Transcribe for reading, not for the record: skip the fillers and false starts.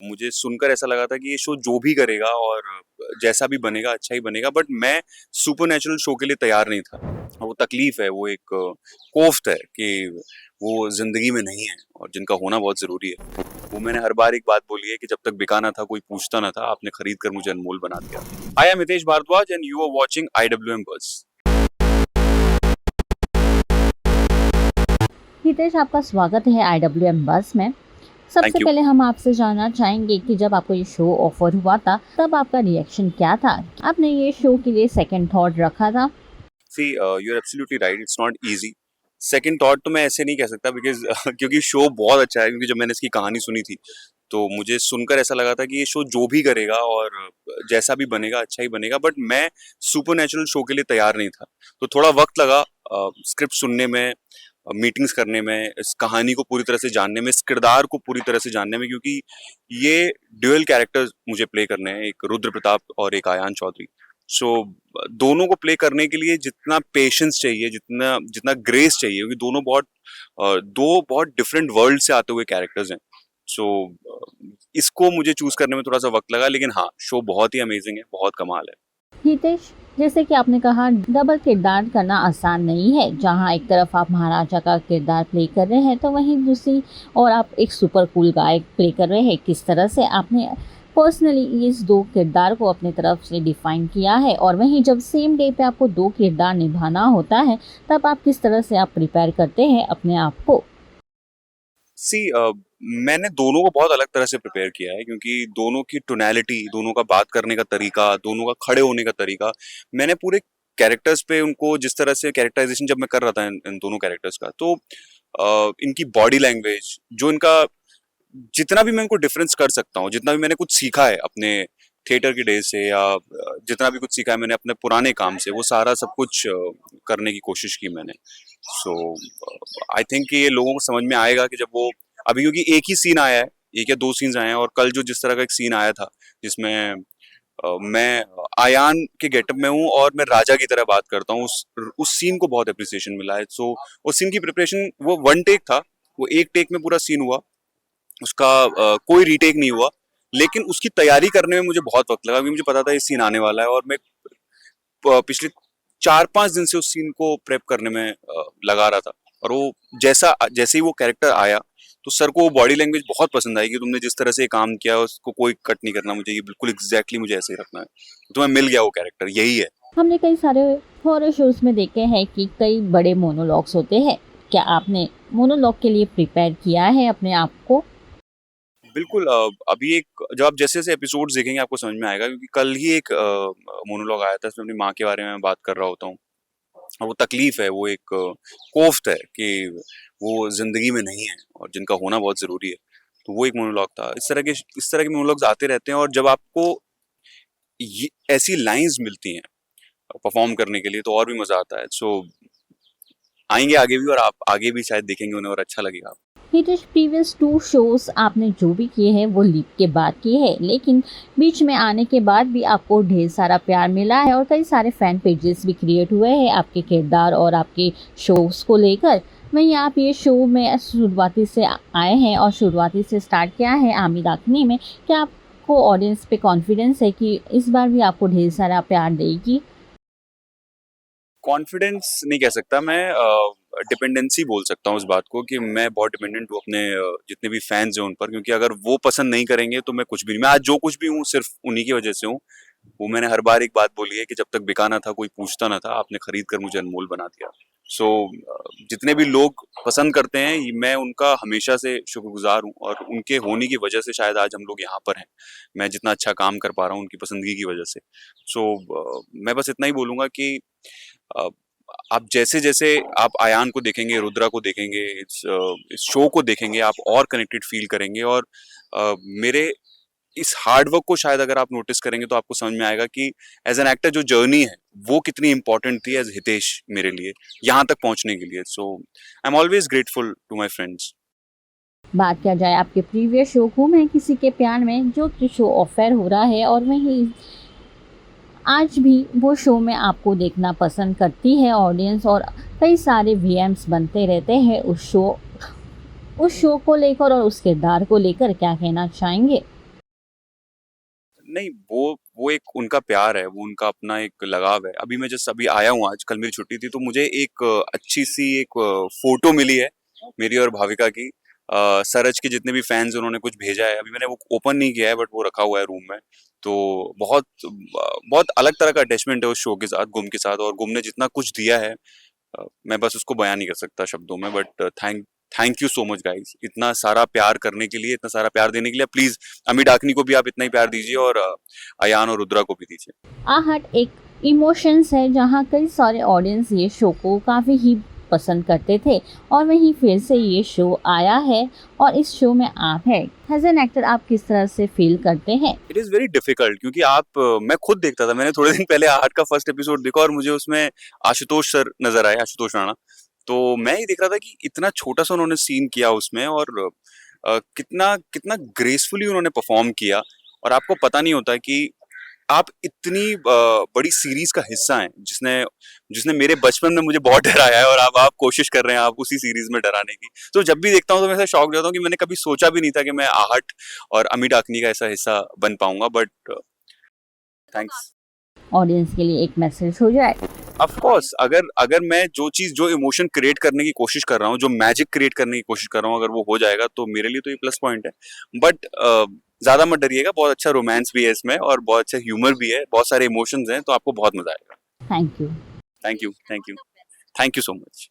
मुझे सुनकर ऐसा लगा था कि ये शो जो भी करेगा और जैसा भी बनेगा अच्छा ही बनेगा, बट मैं सुपरनैचुरल शो के लिए तैयार नहीं था। वो तकलीफ है, वो एक कोफ्त है कि वो जिंदगी में नहीं है और जिनका होना बहुत जरूरी है। वो मैंने हर बार एक बात बोली है कि जब तक बिका ना था कोई पूछता ना था, आपने खरीद कर मुझे अनमोल बना दिया। I am Hitesh Bharadwaj and you are watching IWM buzz. Hitesh, आपका स्वागत है IWM बस में। थैंक सबसे यू। पहले हम आपसे जानना चाहेंगे कि जब आपको ये शो ऑफर हुआ था तब आपका रिएक्शन क्या था? आपने ये शो के लिए सेकंड थॉट रखा था? See you are absolutely right, it's not easy. Second thought तो मैं ऐसे नहीं कह सकता बिकॉज क्योंकि शो बहुत अच्छा है। क्योंकि जब मैंने इसकी कहानी सुनी थी तो मुझे सुनकर ऐसा लगा था कि ये शो जो भी करेगा और जैसा भी बनेगा अच्छा ही बनेगा, बट मैं सुपरनैचुरल शो के लिए तैयार नहीं था। तो थोड़ा वक्त लगा स्क्रिप्ट सुनने में, मीटिंग्स करने में, इस कहानी को पूरी तरह से जानने में, इस किरदार को पूरी तरह से जानने में, क्योंकि ये ड्यूअल कैरेक्टर्स मुझे प्ले करने हैं, एक रुद्र प्रताप और एक आयान चौधरी। सो दोनों को प्ले करने के लिए जितना पेशेंस चाहिए, जितना जितना ग्रेस चाहिए, क्योंकि दोनों दो बहुत डिफरेंट वर्ल्ड से आते हुए कैरेक्टर्स हैं। सो इसको मुझे चूज करने में थोड़ा सा वक्त लगा, लेकिन हाँ, शो बहुत ही अमेजिंग है, बहुत कमाल है। हितेश, जैसे कि आपने कहा, डबल किरदार करना आसान नहीं है। जहां एक तरफ आप महाराजा का किरदार प्ले कर रहे हैं तो वहीं दूसरी और आप एक सुपर कूल गायक प्ले कर रहे हैं। किस तरह से आपने पर्सनली इस दो किरदार को अपनी तरफ से डिफाइन किया है, और वहीं जब सेम डे पे आपको दो किरदार निभाना होता है तब आप किस तरह से आप प्रिपेयर करते हैं अपने आप को? सी मैंने दोनों को बहुत अलग तरह से प्रिपेयर किया है, क्योंकि दोनों की टोनैलिटी, दोनों का बात करने का तरीका, दोनों का खड़े होने का तरीका, मैंने पूरे कैरेक्टर्स पे उनको जिस तरह से कैरेक्टराइजेशन जब मैं कर रहा था इन दोनों कैरेक्टर्स का, तो इनकी बॉडी लैंग्वेज, जो इनका जितना भी मैं इनको डिफरेंस कर सकता हूँ, जितना भी मैंने कुछ सीखा है अपने थिएटर के डेज से, या जितना भी कुछ सीखा है मैंने अपने पुराने काम से, वो सारा सब कुछ करने की कोशिश की मैंने। सो आई थिंक कि ये लोगों को समझ में आएगा कि जब वो अभी, क्योंकि एक ही सीन आया है, एक या दो सीन्स आए हैं, और कल जो जिस तरह का एक सीन आया था जिसमें मैं आयान के गेटअप में हूँ और मैं राजा की तरह बात करता हूँ, उस सीन को बहुत अप्रिसिएशन मिला है। सो उस सीन की प्रिपरेशन, वो वन टेक था, वो एक टेक में पूरा सीन हुआ, उसका कोई रीटेक नहीं हुआ, लेकिन उसकी तैयारी करने में मुझे बहुत वक्त लगा, क्योंकि मुझे पता था ये सीन आने वाला है, और मैं पिछले 4-5 दिन से उस सीन को प्रेप करने में लगा रहा था। और वो जैसे ही वो कैरेक्टर आया तो सर को वो बॉडी लैंग्वेज बहुत पसंद आई कि तुमने जिस तरह से ये काम किया उसको कोई कट नहीं करना, मुझे ये बिल्कुल एग्जैक्टली मुझे ऐसे ही रखना है। तो तुम्हें मिल गया वो कैरेक्टर, यही है। हमने कई सारे हॉरर शोज में देखे हैं कि कई बड़े मोनोलॉग्स होते हैं। क्या आपने मोनोलॉग के लिए प्रिपेयर किया है अपने आप को? बिल्कुल। अभी एक जब आप जैसे जैसे एपिसोड्स देखेंगे आपको समझ में आएगा, क्योंकि कल ही एक मोनोलॉग आया था, इसमें अपनी माँ के बारे में बात कर रहा होता हूँ। और वो तकलीफ है, वो एक कोफ्त है कि वो जिंदगी में नहीं है और जिनका होना बहुत जरूरी है। तो वो एक मोनोलॉग था। इस तरह के मोनोलॉग्स आते रहते हैं, और जब आपको ये ऐसी लाइंस मिलती हैं परफॉर्म करने के लिए तो और भी मजा आता है। सो आएंगे आगे भी, और आप आगे भी शायद देखेंगे उन्हें और अच्छा लगेगा। हितेश, प्रीवियस 2 शोज आपने जो भी किए हैं वो लीप के बाद किए हैं, लेकिन बीच में आने के बाद भी आपको ढेर सारा प्यार मिला है और कई सारे फैन पेजेस भी क्रिएट हुए हैं आपके किरदार और आपके शोज को लेकर। वहीं आप ये शो में शुरुआती से आए हैं और शुरुआती से स्टार्ट किया है आमिर आखनी में। क्या आपको ऑडियंस पे कॉन्फिडेंस है कि इस बार भी आपको ढेर सारा प्यार देगी? कॉन्फिडेंस नहीं कह सकता मैं, डिपेंडेंसी बोल सकता हूँ इस बात को, कि मैं बहुत डिपेंडेंट हूँ अपने जितने भी फैंस हैं उन पर, क्योंकि अगर वो पसंद नहीं करेंगे तो मैं कुछ भी नहीं। मैं आज जो कुछ भी हूँ सिर्फ उन्हीं की वजह से हूँ। वो मैंने हर बार एक बात बोली है कि जब तक बिका ना था कोई पूछता ना था, आपने खरीद कर मुझे अनमोल बना दिया। सो जितने भी लोग पसंद करते हैं मैं उनका हमेशा से शुक्रगुजार हूँ, और उनके होने की वजह से शायद आज हम लोग यहाँ पर हैं। मैं जितना अच्छा काम कर पा रहा हूँ उनकी पसंदगी की वजह से। सो मैं बस इतना ही बोलूंगा कि अ, आप जैसे जैसे आप आयान को देखेंगे, रुद्रा को देखेंगे, इस शो को देखेंगे, आप और कनेक्टेड फील करेंगे। और मेरे इस हार्ड वर्क को शायद अगर आप नोटिस करेंगे तो आपको समझ में आएगा कि एज एन एक्टर जो जर्नी है वो कितनी इंपॉर्टेंट थी एज हितेश मेरे लिए यहाँ तक पहुंचने के लिए। So I am always grateful to my friends. बात किया जाए आपके प्रीवियस शो को, मैं किसी के प्यार में, जो कि शो ऑफर हो रहा है, और वहीं आज भी वो शो में आपको देखना पसंद करती है ऑडियंस, और कई सारे वीएम्स बनते रहते हैं उस शो को लेकर और उस किरदार को लेकर। क्या कहना चाहेंगे? नहीं, वो एक उनका प्यार है, वो उनका अपना एक लगाव है। अभी मैं जस्ट अभी आया हूँ आज, कल मेरी छुट्टी थी, तो मुझे एक अच्छी-सी एक फ़ोटो मिली है, मेरी और भाविका की। सरज के जितने भी फैन्स उन्होंने कुछ भेजा है, अभी मैंने वो ओपन नहीं किया है बट वो रखा हुआ है रूम में। तो बहुत अलग तरह का अटैचमेंट है उस शो के साथ, गुम के साथ, और गुम ने जितना कुछ दिया है मैं बस उसको बयान नहीं कर सकता शब्दों में, but thank you so much guys, इतना सारा प्यार करने के लिए, इतना सारा प्यार देने के लिए। प्लीज अमी डाकनी को भी आप इतना ही प्यार दीजिए, और अयान और रुद्रा को भी दीजिए। आहट एक इमोशंस है जहाँ कई सारे ऑडियंस ये शो को काफ़ी ही पसंद करते थे और वहीं फिर से ये शो आया है और इस शो में आप हैं। एज एन एक्टर आप किस तरह से फील करते हैं? इट इज वेरी डिफिकल्ट, क्योंकि आप मैं खुद देखता था, मैंने थोड़े दिन पहले आहट का फर्स्ट एपिसोड देखा और मुझे उसमें आशुतोष सर नजर आए, आशुतोष राणा। तो मैं ही देख रहा था कि इतना छोटा सा उन्होंने सीन किया उसमें, और कितना कितना ग्रेसफुली उन्होंने परफॉर्म किया। और आपको पता नहीं होता कि आप इतनी बड़ी सीरीज का हिस्सा हैं, जिसने जिसने मेरे बचपन में मुझे बहुत डराया है, और अब आप कोशिश कर रहे हैं आप उसी सीरीज में डराने की। तो जब भी देखता हूँ तो मैं ऐसा शॉक हो जाता हूँ कि मैंने कभी सोचा भी नहीं था कि मैं आहट और अमी डाकनी का ऐसा हिस्सा बन पाऊंगा, बट थैंक्स। ऑडियंस के लिए एक मैसेज हो जाए। ऑफ कोर्स, अगर अगर मैं जो इमोशन क्रिएट करने की कोशिश कर रहा हूँ, जो मैजिक क्रिएट करने की कोशिश कर रहा हूँ, अगर वो हो जाएगा तो मेरे लिए तो ये प्लस पॉइंट है। बट ज्यादा मत डरिएगा, बहुत अच्छा रोमांस भी है इसमें और बहुत अच्छा ह्यूमर भी है, बहुत सारे इमोशंस हैं, तो आपको बहुत मजा आएगा। Thank you. Thank you, thank you, thank you so much.